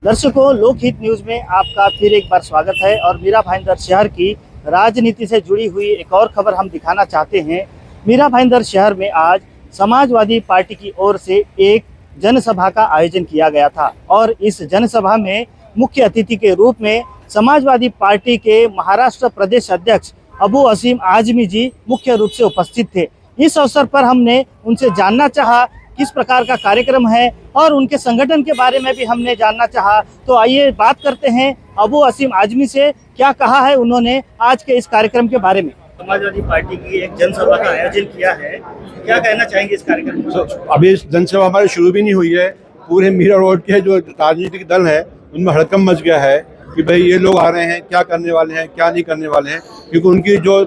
दर्शकों, लोकहित न्यूज में आपका फिर एक बार स्वागत है। और मीरा भाईंदर शहर की राजनीति से जुड़ी हुई एक और खबर हम दिखाना चाहते हैं। मीरा भाईंदर शहर में आज समाजवादी पार्टी की ओर से एक जनसभा का आयोजन किया गया था और इस जनसभा में मुख्य अतिथि के रूप में समाजवादी पार्टी के महाराष्ट्र प्रदेश अध्यक्ष अबू असीम आजमी जी मुख्य रूप से उपस्थित थे। इस अवसर पर हमने उनसे जानना चाहा किस प्रकार का कार्यक्रम है और उनके संगठन के बारे में भी हमने जानना चाहा। तो आइए बात करते हैं अबू असीम आजमी से, क्या कहा है उन्होंने आज के इस कार्यक्रम के बारे में। समाजवादी पार्टी की एक जनसभा का आयोजन किया है, क्या कहना चाहेंगे इस कार्यक्रम में? अभी इस जनसभा हमारी शुरू भी नहीं हुई है। पूरे मीरा रोड के जो राजनीतिक दल है उनमें हड़कंप मच गया है कि भाई ये लोग आ रहे हैं, क्या करने वाले हैं, क्या नहीं करने वाले हैं। क्योंकि उनकी जो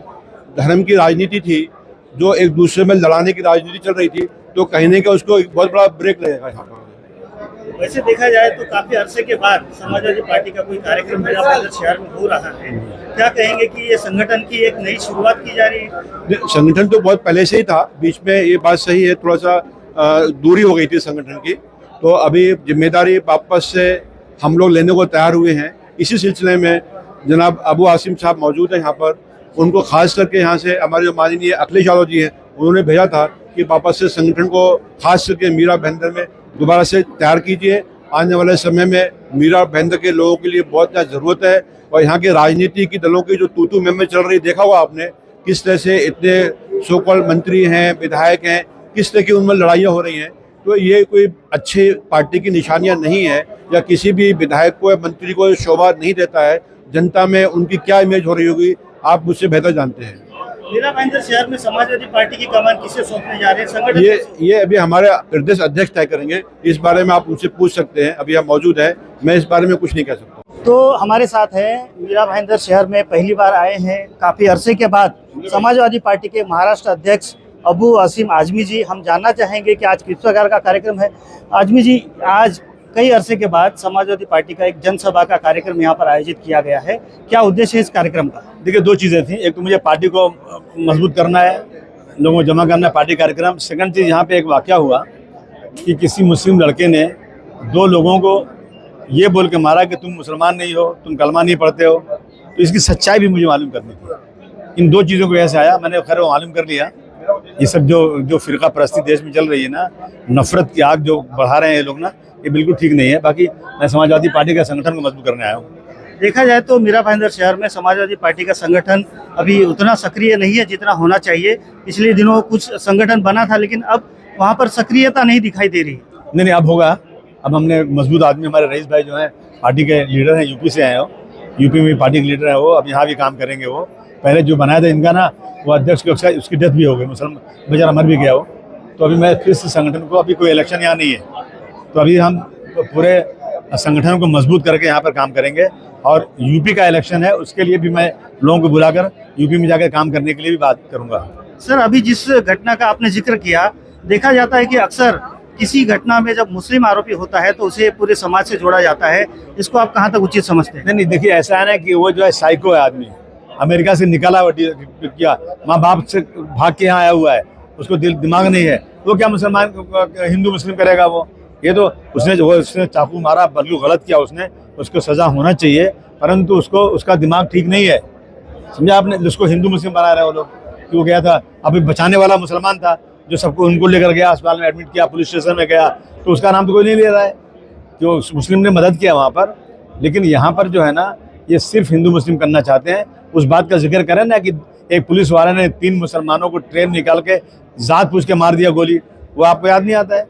धर्म की राजनीति थी, जो एक दूसरे में लड़ाने की राजनीति चल रही थी, तो कहने का उसको एक बहुत बड़ा ब्रेक लगेगा यहाँ पर। वैसे देखा जाए तो काफी अरसे के बाद समाजवादी पार्टी का कोई कार्यक्रम मीरा भाईंदर शहर में हो रहा है, क्या कहेंगे कि ये संगठन की एक नई शुरुआत की जा रही है? संगठन तो बहुत पहले से ही था, बीच में ये बात सही है, थोड़ा सा दूरी हो गई थी संगठन की। तो अभी जिम्मेदारी वापस से हम लोग लेने को तैयार हुए हैं। इसी सिलसिले में जनाब अबू आसिम साहब मौजूद हैं यहाँ पर। उनको खास करके यहाँ से हमारे जो माननीय अखिलेश यादव जी हैं, उन्होंने भेजा था कि वापस से संगठन को खास करके मीरा भाईंदर में दोबारा से तैयार कीजिए। आने वाले समय में मीरा भाईंदर के लोगों के लिए बहुत ज़्यादा ज़रूरत है। और यहाँ के राजनीति की दलों की जो तू में चल रही, देखा होगा आपने किस तरह से इतने सो कॉल्ड मंत्री हैं, विधायक हैं, किस तरह की उनमें लड़ाइयाँ हो रही हैं। तो ये कोई अच्छी पार्टी की निशानियाँ नहीं है, या किसी भी विधायक को या मंत्री को शोभा नहीं देता है। जनता में उनकी क्या इमेज हो रही होगी आप मुझसे बेहतर जानते हैं। मीरा भाईंदर शहर में समाजवादी पार्टी की कमान किसे सौंपने जा रहे हैं संगठन? ये अभी हमारे प्रदेश अध्यक्ष तय करेंगे। इस बारे में आप उनसे पूछ सकते हैं, अभी आप मौजूद है, मैं इस बारे में कुछ नहीं कह सकता। तो हमारे साथ हैं मीरा भाईंदर शहर में पहली बार आए हैं काफी अरसे के बाद समाजवादी पार्टी के महाराष्ट्र अध्यक्ष अबू असीम आजमी जी। हम जानना चाहेंगे कि आज किस प्रकार का कार्यक्रम है। आजमी जी, आज कई अरसे के बाद समाजवादी पार्टी का एक जनसभा का कार्यक्रम यहाँ पर आयोजित किया गया है, क्या उद्देश्य है इस कार्यक्रम का? देखिए, दो चीज़ें थी। एक तो मुझे पार्टी को मजबूत करना है, लोगों को जमा करना है, पार्टी कार्यक्रम। सेकंड चीज़, यहाँ पे एक वाकया हुआ कि किसी मुस्लिम लड़के ने दो लोगों को ये बोल के मारा कि तुम मुसलमान नहीं हो, तुम कलमा नहीं पढ़ते हो। तो इसकी सच्चाई भी मुझे मालूम करनी थी। इन दो चीज़ों को ऐसे आया, मैंने खैर वो मालूम कर लिया। ये सब जो फिरका परस्ती देश में चल रही है ना, नफरत की आग जो बढ़ा रहे हैं ये लोग ना, ये बिल्कुल ठीक नहीं है। बाकी मैं समाजवादी पार्टी का संगठन को मजबूत करने आया हूँ। देखा जाए तो मीरा भाईंदर शहर में समाजवादी पार्टी का संगठन अभी उतना सक्रिय नहीं है जितना होना चाहिए। पिछले दिनों कुछ संगठन बना था, लेकिन अब वहाँ पर सक्रियता नहीं दिखाई दे रही। नहीं, अब होगा। अब हमने मजबूत आदमी, हमारे रईस भाई जो हैं पार्टी के लीडर हैं, यूपी से आए हो, यूपी में पार्टी के लीडर हैं वो, अब यहाँ भी काम करेंगे। वो पहले जो बनाया था इनका ना, वो अध्यक्ष की उसकी डेथ भी हो गई, मुसलमान बेचारा मर भी गया वो। तो अभी मैं फिर से संगठन को, अभी कोई इलेक्शन यहाँ नहीं है, तो अभी हम पूरे संगठन को मजबूत करके यहाँ पर काम करेंगे। और यूपी का इलेक्शन है, उसके लिए भी मैं लोगों को बुलाकर यूपी में जाकर काम करने के लिए भी बात करूँगा। सर, अभी जिस घटना का आपने जिक्र किया, देखा जाता है कि अक्सर किसी घटना में जब मुस्लिम आरोपी होता है तो उसे पूरे समाज से जोड़ा जाता है। इसको आप कहाँ तक उचित समझते हैं? नहीं, देखिए, ऐसा है ना कि वो जो है साइको है आदमी, अमेरिका से निकला हुआ, क्या माँ बाप से भाग के यहाँ आया हुआ है, उसको दिमाग नहीं है। वो क्या मुसलमान हिंदू मुस्लिम करेगा? वो ये तो उसने चाकू मारा, बल्कि गलत किया उसने, उसको सजा होना चाहिए, परंतु उसका दिमाग ठीक नहीं है, समझा आपने? जिसको हिंदू मुस्लिम बना रहे वो लोग, क्यों गया था अभी बचाने वाला मुसलमान था, जो सबको उनको लेकर गया, अस्पताल में एडमिट किया, पुलिस स्टेशन में गया, तो उसका नाम तो कोई नहीं ले रहा है। जो मुस्लिम ने मदद किया वहाँ पर। लेकिन यहाँ पर जो है ना, ये सिर्फ हिंदू मुस्लिम करना चाहते हैं। उस बात का जिक्र करें ना कि एक पुलिस वाले ने 3 मुसलमानों को ट्रेन निकाल के जात पूछ के मार दिया गोली, वो आपको याद नहीं आता है?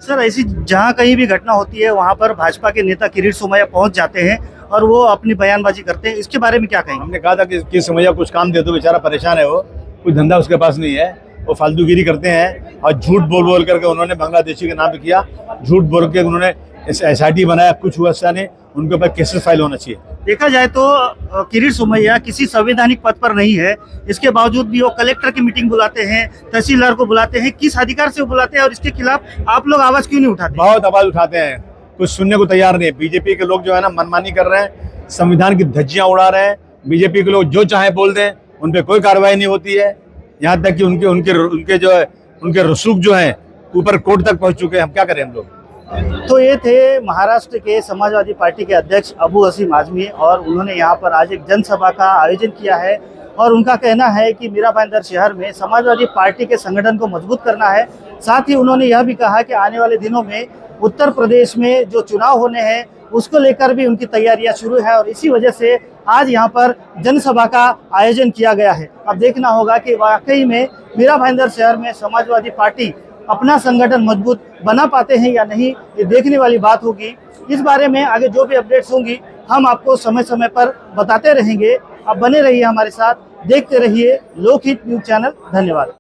सर, ऐसी जहाँ कहीं भी घटना होती है वहाँ पर भाजपा के नेता किरीट सोमैया पहुँच जाते हैं और वो अपनी बयानबाजी करते हैं, इसके बारे में क्या कहेंगे? हमने कहा था कि सोमैया कुछ काम दे दो, बेचारा परेशान है, वो कोई धंधा उसके पास नहीं है, वो फालतूगिरी करते हैं। और झूठ बोल करके उन्होंने बांग्लादेशी के नाम पे किया, झूठ बोल के उन्होंने SIT बनाया, कुछ हुआ ऐसा नहीं, उनके ऊपर केसेस फाइल होना चाहिए। देखा जाए तो किरीट सोमैया किसी संवैधानिक पद पर नहीं है, इसके बावजूद भी वो कलेक्टर की मीटिंग बुलाते हैं, तहसीलदार को बुलाते हैं। किस अधिकार से वो बुलाते हैं और इसके खिलाफ आप लोग आवाज क्यों नहीं उठाते? बहुत आवाज उठाते हैं, कुछ सुनने को तैयार नहीं है। बीजेपी के लोग जो है ना, मनमानी कर रहे हैं, संविधान की धज्जियां उड़ा रहे हैं। बीजेपी के लोग जो चाहे बोल दें, उन पर कोई कार्रवाई नहीं होती है। यहाँ तक कि उनके जो है, उनके रसूख जो हैं ऊपर कोर्ट तक पहुँच चुके हैं। हम क्या करें हम लोग? तो ये थे महाराष्ट्र के समाजवादी पार्टी के अध्यक्ष अबू हसीम आजमी, और उन्होंने यहाँ पर आज एक जनसभा का आयोजन किया है। और उनका कहना है कि मीरा भाईंदर शहर में समाजवादी पार्टी के संगठन को मजबूत करना है। साथ ही उन्होंने यह भी कहा कि आने वाले दिनों में उत्तर प्रदेश में जो चुनाव होने हैं उसको लेकर भी उनकी तैयारियां शुरू है, और इसी वजह से आज यहाँ पर जनसभा का आयोजन किया गया है। अब देखना होगा कि वाकई में मीरा भाईंदर शहर में समाजवादी पार्टी अपना संगठन मजबूत बना पाते हैं या नहीं, ये देखने वाली बात होगी। इस बारे में आगे जो भी अपडेट्स होंगी हम आपको समय समय पर बताते रहेंगे। आप बने रहिए हमारे साथ, देखते रहिए लोकहित न्यूज चैनल। धन्यवाद।